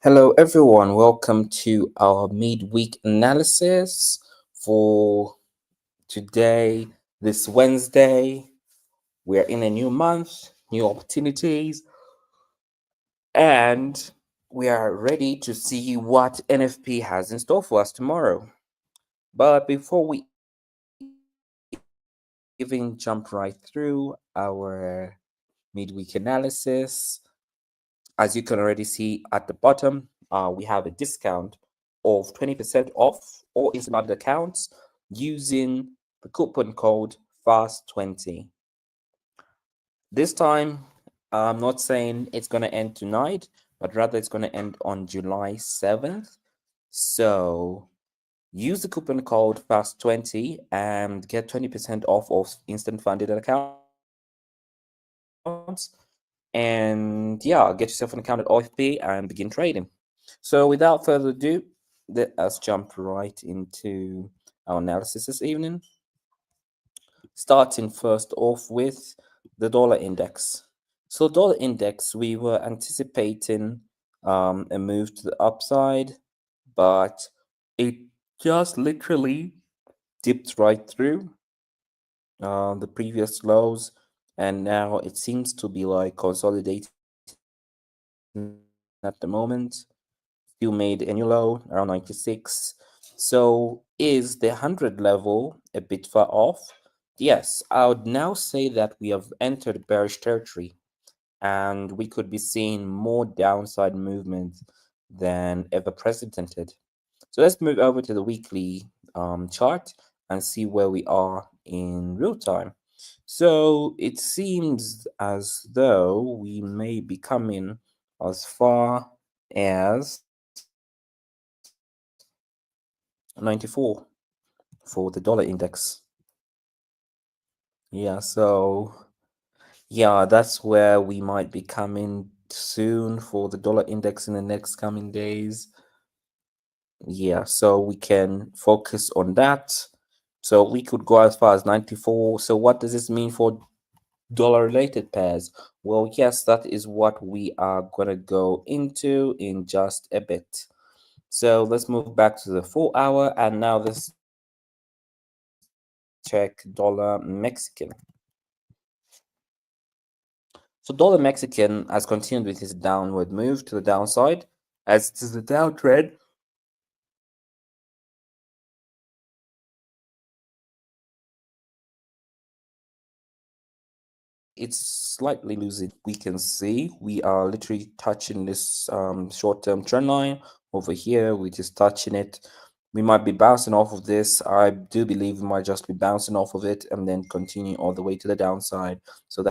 Hello, everyone. Welcome to our midweek analysis for today, this Wednesday. We're in a new month, new opportunities, and we are ready to see what NFP has in store for us tomorrow. But before we even jump right through our midweek analysis, as you can already see at the bottom, we have a discount of 20% off all instant accounts using the coupon code FAST20. This time, I'm not saying it's going to end tonight, but rather it's going to end on July 7th. So use the coupon code FAST20 and get 20% off of instant funded accounts. And yeah, get yourself an account at OFP and begin trading. So without further ado, let us jump right into our analysis this evening. Starting first off with the dollar index. So dollar index, we were anticipating a move to the upside, but it just literally dipped right through the previous lows, and now it seems to be like consolidating at the moment. Still made a new low around 96. So is the 100 level a bit far off? Yes, I would now say that we have entered bearish territory and we could be seeing more downside movement than ever precedented. So let's move over to the weekly chart and see where we are in real time. So it seems as though we may be coming as far as 94 for the dollar index. Yeah, so yeah, that's where we might be coming soon for the dollar index in the next coming days. Yeah, so we can focus on that. So we could go as far as 94. So what does this mean for dollar related pairs? Well, yes, that is what we are going to go into in just a bit. So let's move back to the 4 hour, and now let's check dollar Mexican. So dollar Mexican has continued with his downward move to the downside, as it is the downtrend. It's slightly losing. We can see we are literally touching this short-term trend line over here. We're just touching it. We might be bouncing off of this. I do believe we might just be bouncing off of it and then continue all the way to the downside. So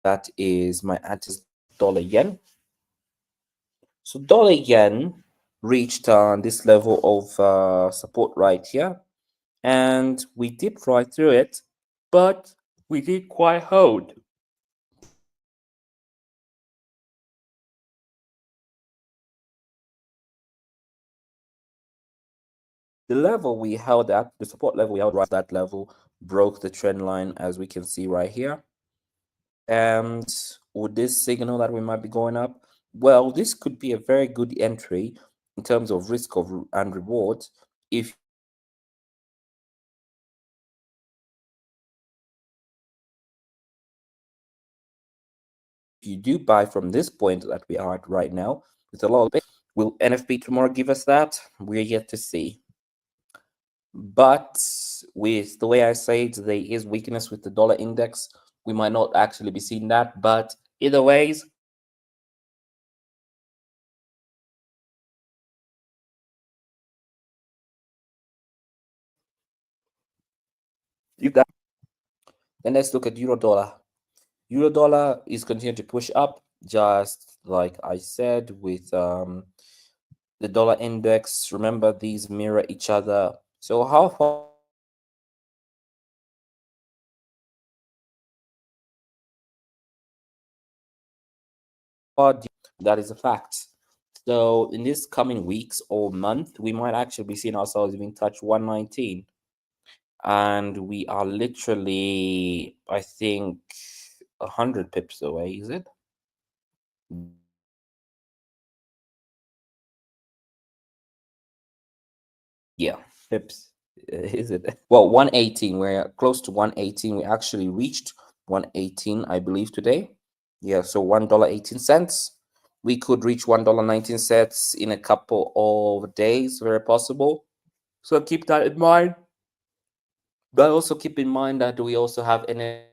that is my anti dollar yen. So dollar yen reached this level of support right here, and we dipped right through it, but we did quite hold. The level we held at, the support level we held right at that level, broke the trend line, as we can see right here. And would this signal that we might be going up? Well, this could be a very good entry in terms of risk and reward if you do buy from this point that we are at right now with a lot of. Will NFP tomorrow give us that? We're yet to see. But with the way I say it, there is weakness with the dollar index. We might not actually be seeing that, but either ways, if that, then let's look at euro dollar. Euro dollar is continuing to push up, just like I said with the dollar index. Remember, these mirror each other. So how far that is a fact. So in this coming weeks or month, we might actually be seeing ourselves even touch 119. and we are literally, I think, 100 pips away, is it? Yeah, pips. Is it? Well, 118. We're close to 118. We actually reached 118, I believe, today. Yeah, so $1.18. We could reach $1.19 in a couple of days, very possible. So keep that in mind. But also keep in mind that we also have NFP,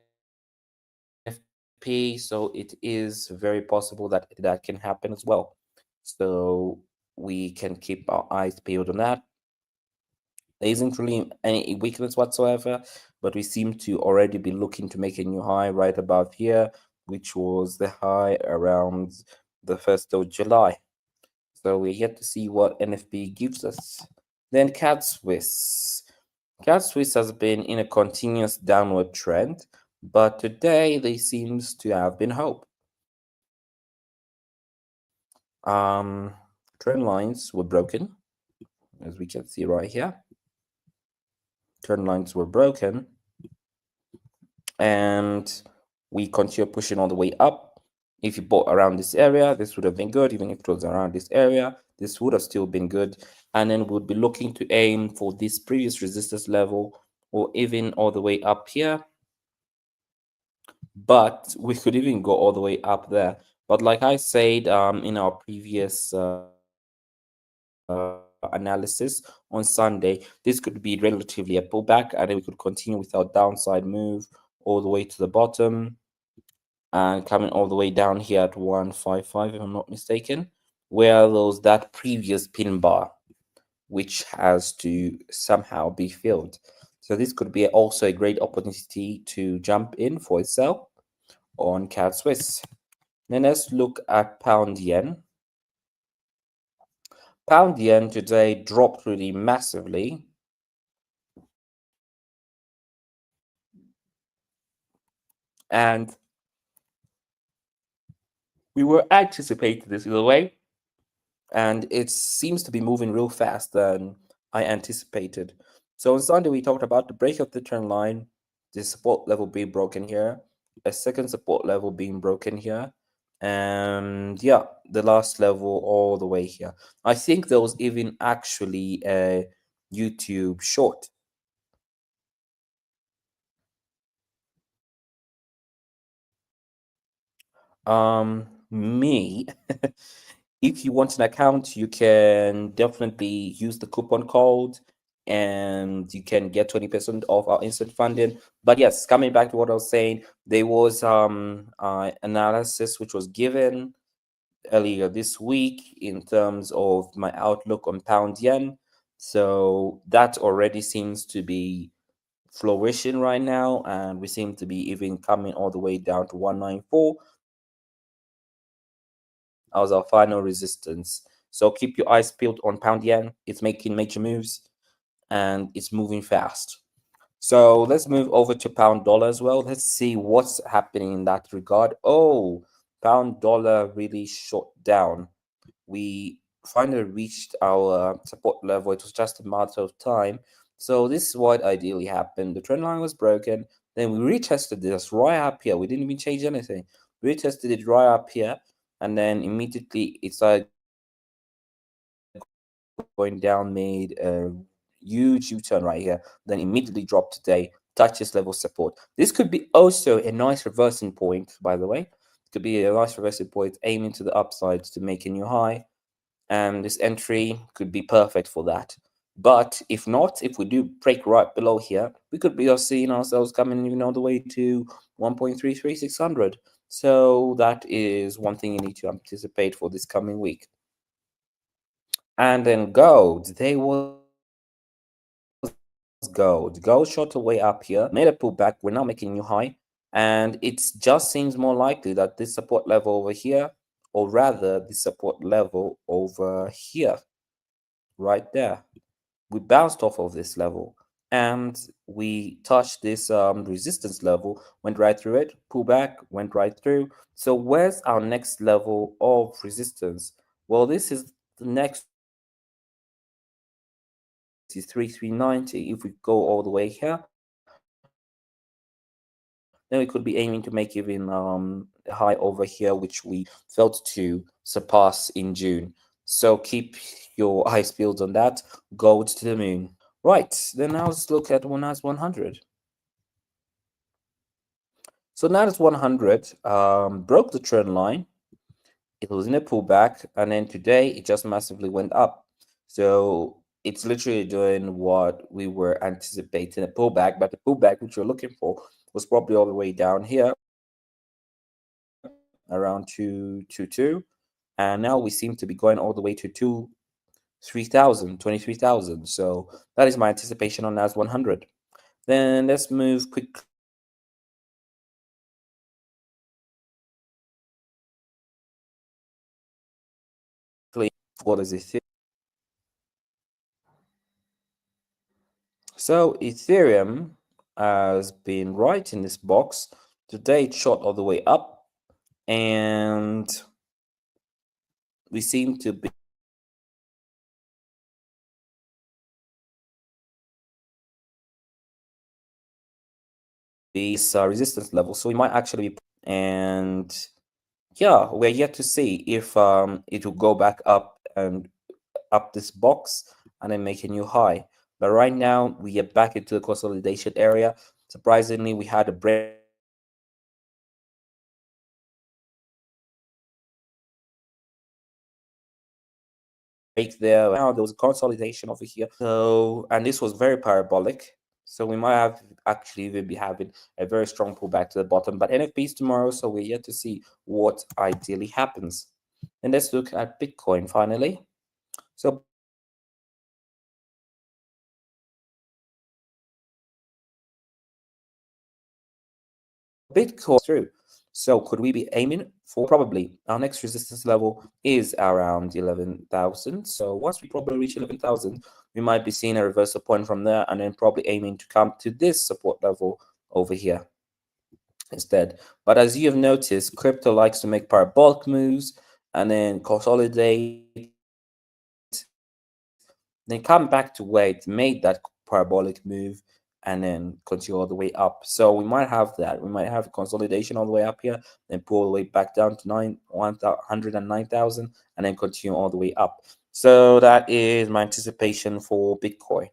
so it is very possible that that can happen as well. So we can keep our eyes peeled on that. There isn't really any weakness whatsoever, but we seem to already be looking to make a new high right above here, which was the high around the 1st of July. So we're yet to see what NFP gives us. Then CAD Swiss. CAD Swiss has been in a continuous downward trend, but today there seems to have been hope. Trend lines were broken, as we can see right here. Trend lines were broken, and we continue pushing all the way up. If you bought around this area, this would have been good. Even if it was around this area, this would have still been good. And then we'll be looking to aim for this previous resistance level, or even all the way up here. But we could even go all the way up there. But like I said in our previous analysis on Sunday, this could be relatively a pullback, and then we could continue with our downside move all the way to the bottom and coming all the way down here at 155, if I'm not mistaken, where those that previous pin bar, which has to somehow be filled. So this could be also a great opportunity to jump in for a sell on CAD Swiss. Then let's look at pound yen. Pound yen today dropped really massively. And we were anticipating this either way. And it seems to be moving real fast than I anticipated. So on Sunday, we talked about the break of the trend line, the support level being broken here, a second support level being broken here, and yeah, the last level all the way here. I think there was even actually a YouTube short. Me, if you want an account, you can definitely use the coupon code and you can get 20% off our instant funding. But yes, coming back to what I was saying, there was analysis which was given earlier this week in terms of my outlook on pound yen. So that already seems to be flourishing right now, and we seem to be even coming all the way down to 194 as our final resistance. So keep your eyes peeled on pound yen. It's making major moves and it's moving fast. So let's move over to pound dollar as well. Let's see what's happening in that regard. Oh, pound dollar really shot down. We finally reached our support level. It was just a matter of time. So this is what ideally happened. The trend line was broken. Then we retested this right up here. We didn't even change anything. We retested it right up here. And then immediately it started going down, made a huge U-turn right here, then immediately dropped today, touched this level support. This could be also a nice reversing point, by the way. It could be a nice reversing point, aiming to the upside to make a new high. And this entry could be perfect for that. But if not, if we do break right below here, we could be seeing ourselves coming even all the way to 1.33600. So that is one thing you need to anticipate for this coming week. And then gold, they was gold. Gold shot away up here, made a pullback. We're now making a new high. And it just seems more likely that this support level over here, or rather the support level over here, right there, we bounced off of this level and we touched this resistance level, went right through it, pull back, went right through. So where's our next level of resistance? Well, this is the next 63,390. If we go all the way here, then we could be aiming to make even a high over here, which we failed to surpass in June. So keep your eyes peeled on that. Gold to the moon. Right, then now let's look at NAS 100. So NAS 100 broke the trend line. It was in a pullback, and then today it just massively went up. So it's literally doing what we were anticipating, a pullback, but the pullback which we're looking for was probably all the way down here around 222, and now we seem to be going all the way to 23,000. So that is my anticipation on NAS 100. Then let's move quickly. What is it? So Ethereum has been right in this box. Today it shot all the way up, and we seem to be this resistance level. So we might actually be, and yeah, we're yet to see if it will go back up and up this box and then make a new high. But right now we are back into the consolidation area. Surprisingly, we had a break there. Now there was a consolidation over here. So, and this was very parabolic. So we might have actually even be having a very strong pullback to the bottom. But NFPs tomorrow, so we're yet to see what ideally happens. And let's look at Bitcoin finally. So Bitcoin through. So could we be aiming for? Probably our next resistance level is around 11,000. So once we probably reach 11,000, we might be seeing a reversal point from there, and then probably aiming to come to this support level over here instead. But as you have noticed, crypto likes to make parabolic moves and then consolidate, then come back to where it made that parabolic move and then continue all the way up. So we might have that. We might have consolidation all the way up here, then pull all the way back down to 109,000 and then continue all the way up. So that is my anticipation for Bitcoin.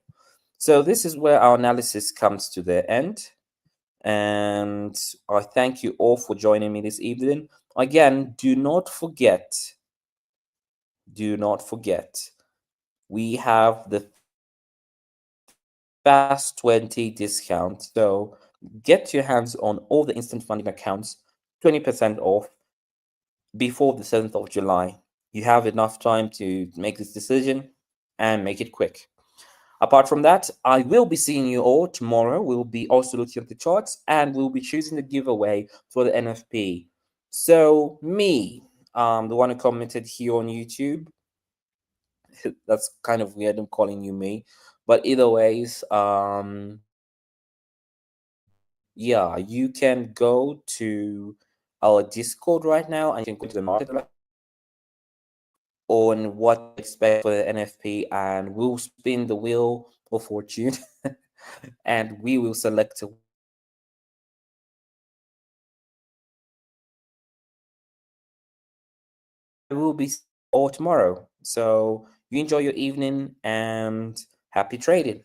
So this is where our analysis comes to the end. And I thank you all for joining me this evening. Again, do not forget, we have the Fast 20 discount. So get your hands on all the instant funding accounts, 20% off before the 7th of July. You have enough time to make this decision and make it quick. Apart from that, I will be seeing you all tomorrow. We'll be also looking at the charts and we'll be choosing the giveaway for the NFP. So me, the one who commented here on YouTube, that's kind of weird. I'm calling you me, but either ways, yeah, you can go to our Discord right now and you can go to the market on what to expect for the NFP, and we'll spin the wheel of fortune and we will select a. We will be all tomorrow. So you enjoy your evening and happy trading.